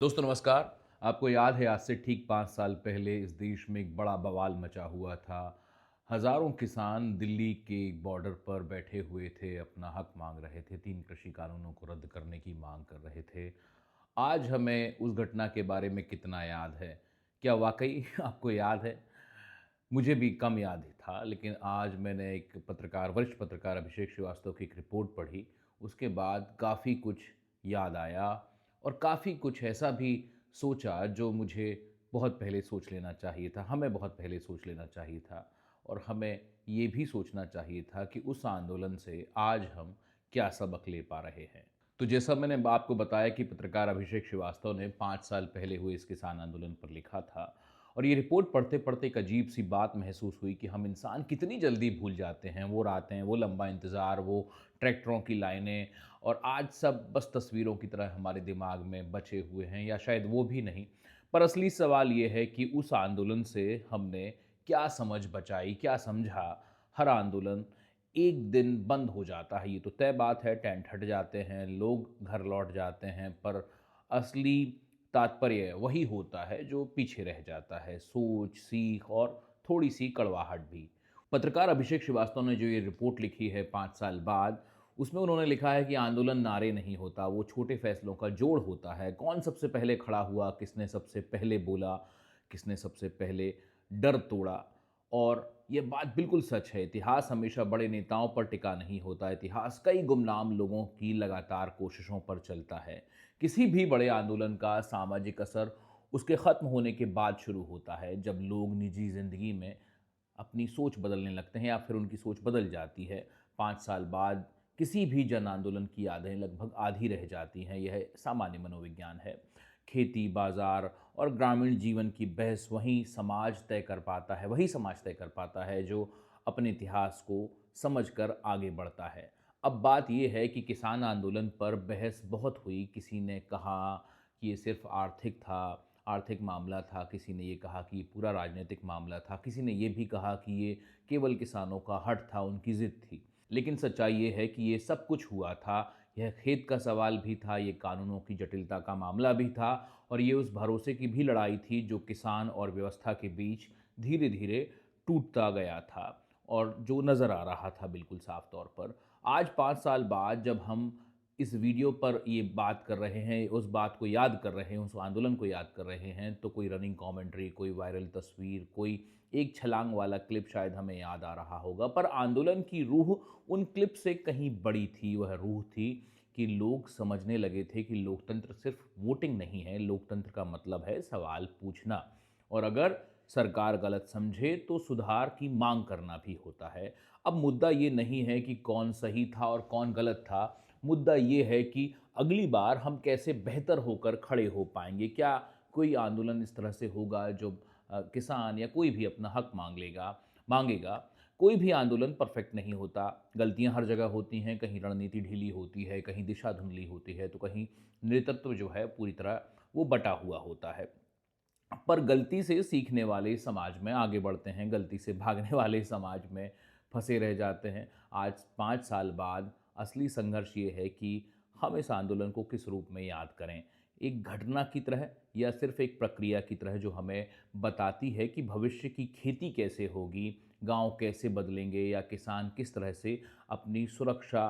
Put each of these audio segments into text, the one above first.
दोस्तों नमस्कार। आपको याद है आज से ठीक 5 साल पहले इस देश में एक बड़ा बवाल मचा हुआ था। हज़ारों किसान दिल्ली के बॉर्डर पर बैठे हुए थे, अपना हक माँग रहे थे, 3 कृषि कानूनों को रद्द करने की माँग कर रहे थे। आज हमें उस घटना के बारे में कितना याद है? क्या वाक़ई आपको याद है? मुझे भी कम याद ही था, लेकिन आज मैंने एक पत्रकार वरिष्ठ पत्रकार अभिषेक श्रीवास्तव की एक रिपोर्ट पढ़ी। उसके बाद काफ़ी कुछ याद आया और काफ़ी कुछ ऐसा भी सोचा जो मुझे बहुत पहले सोच लेना चाहिए था, हमें बहुत पहले सोच लेना चाहिए था और हमें ये भी सोचना चाहिए था कि उस आंदोलन से आज हम क्या सबक ले पा रहे हैं। तो जैसा मैंने आपको बताया कि पत्रकार अभिषेक श्रीवास्तव ने 5 साल पहले हुए इस किसान आंदोलन पर लिखा था और ये रिपोर्ट पढ़ते-पढ़ते एक अजीब-सी बात महसूस हुई कि हम इंसान कितनी जल्दी भूल जाते हैं। वो रातें, वो लंबा इंतज़ार, वो ट्रैक्टरों की लाइनें और आज सब बस तस्वीरों की तरह हमारे दिमाग में बचे हुए हैं या शायद वो भी नहीं। पर असली सवाल ये है कि उस आंदोलन से हमने क्या समझ बचाई, क्या समझा? हर आंदोलन एक दिन बंद हो जाता है, ये तो तय बात है, टेंट हट जाते हैं, लोग घर लौट जाते हैं, पर असली तात्पर्य वही होता है जो पीछे रह जाता है, सोच, सीख और थोड़ी-सी कड़वाहट भी। पत्रकार अभिषेक श्रीवास्तव ने जो ये रिपोर्ट लिखी है 5 साल बाद, उसमें उन्होंने लिखा है कि आंदोलन नारे नहीं होता, वो छोटे फैसलों का जोड़ होता है। कौन सबसे पहले खड़ा हुआ, किसने सबसे पहले बोला, किसने सबसे पहले डर तोड़ा और ये बात बिल्कुल सच है, इतिहास हमेशा बड़े नेताओं पर टिका नहीं होता, इतिहास कई गुमनाम लोगों की लगातार कोशिशों पर चलता है। किसी भी बड़े आंदोलन का सामाजिक असर उसके ख़त्म होने के बाद शुरू होता है, जब लोग निजी ज़िंदगी में अपनी सोच बदलने लगते हैं या फिर उनकी सोच बदल जाती है। 5 साल बाद किसी भी जन आंदोलन की यादें लगभग आधी रह जाती हैं, यह सामान्य मनोविज्ञान है। खेती, बाज़ार और ग्रामीण जीवन की बहस वही समाज तय कर पाता है जो अपने इतिहास को समझकर आगे बढ़ता है। अब बात ये है कि किसान आंदोलन पर बहस बहुत हुई, किसी ने कहा कि ये सिर्फ़ आर्थिक मामला था, किसी ने ये कहा कि ये पूरा राजनीतिक मामला था, किसी ने ये भी कहा कि ये केवल किसानों का हठ था, उनकी ज़िद थी। लेकिन सच्चाई ये है कि ये सब कुछ हुआ था, यह खेत का सवाल भी था, ये कानूनों की जटिलता का मामला भी था और ये उस भरोसे की भी लड़ाई थी जो किसान और व्यवस्था के बीच धीरे-धीरे टूटता गया था और जो नज़र आ रहा था बिल्कुल साफ तौर पर। आज 5 साल बाद जब हम इस वीडियो पर ये बात कर रहे हैं, उस बात को याद कर रहे हैं, उस आंदोलन को याद कर रहे हैं, तो कोई रनिंग कमेंट्री, कोई वायरल तस्वीर, कोई एक छलांग वाला क्लिप शायद हमें याद आ रहा होगा। पर आंदोलन की रूह उन क्लिप से कहीं बड़ी थी। वह रूह थी कि लोग समझने लगे थे कि लोकतंत्र सिर्फ वोटिंग नहीं है, लोकतंत्र का मतलब है सवाल पूछना। और अगर सरकार गलत समझे तो सुधार की मांग करना भी होता है। अब मुद्दा ये नहीं है कि कौन सही था और कौन गलत था, मुद्दा ये है कि अगली बार हम कैसे बेहतर होकर खड़े हो पाएँगे। क्या कोई आंदोलन इस तरह से होगा जो किसान या कोई भी अपना हक माँगेगा। कोई भी आंदोलन परफेक्ट नहीं होता, गलतियाँ हर जगह होती हैं, कहीं रणनीति ढीली होती है, कहीं दिशा धुंधली होती है, तो कहीं नेतृत्व जो है पूरी तरह वो बँटा हुआ होता है। पर गलती से सीखने वाले समाज में आगे बढ़ते हैं, गलती से भागने वाले समाज में फंसे रह जाते हैं। आज 5 साल बाद असली संघर्ष ये है कि हम इस आंदोलन को किस रूप में याद करें। एक घटना की तरह या सिर्फ़ एक प्रक्रिया की तरह जो हमें बताती है कि भविष्य की खेती कैसे होगी, गाँव कैसे बदलेंगे या किसान किस तरह से अपनी सुरक्षा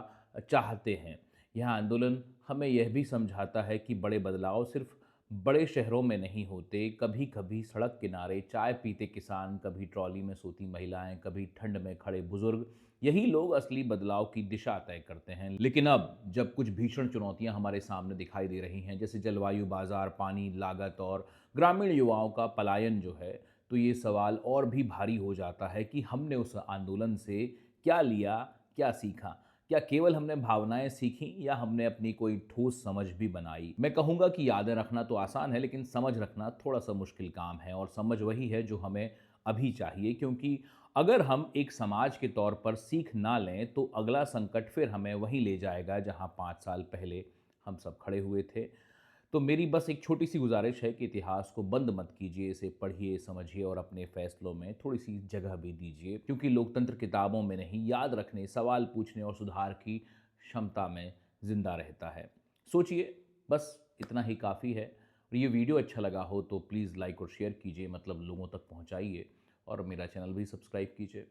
चाहते हैं। यह आंदोलन हमें यह भी समझाता है कि बड़े बदलाव सिर्फ़ बड़े शहरों में नहीं होते, कभी-कभी सड़क किनारे चाय पीते किसान, कभी ट्रॉली में सोती महिलाएं, कभी ठंड में खड़े बुजुर्ग, यही लोग असली बदलाव की दिशा तय करते हैं। लेकिन अब जब कुछ भीषण चुनौतियां हमारे सामने दिखाई दे रही हैं, जैसे जलवायु, बाजार, पानी, लागत और ग्रामीण युवाओं का पलायन जो है, तो ये सवाल और भी भारी हो जाता है कि हमने उस आंदोलन से क्या लिया, क्या सीखा। क्या केवल हमने भावनाएं सीखी या हमने अपनी कोई ठोस समझ भी बनाई? मैं कहूँगा कि यादें रखना तो आसान है, लेकिन समझ रखना थोड़ा-सा मुश्किल काम है और समझ वही है जो हमें अभी चाहिए, क्योंकि अगर हम एक समाज के तौर पर सीख ना लें, तो अगला संकट फिर हमें वहीं ले जाएगा जहाँ 5 साल पहले हम सब खड़े हुए थे। तो मेरी बस एक छोटी-सी गुज़ारिश है कि इतिहास को बंद मत कीजिए, इसे पढ़िए, समझिए और अपने फैसलों में थोड़ी-सी जगह भी दीजिए, क्योंकि लोकतंत्र किताबों में नहीं, याद रखने, सवाल पूछने और सुधार की क्षमता में ज़िंदा रहता है। सोचिए, बस इतना ही काफ़ी है और ये वीडियो अच्छा लगा हो तो प्लीज़ लाइक और शेयर कीजिए, मतलब लोगों तक पहुँचाइए, और मेरा चैनल भी सब्सक्राइब कीजिए।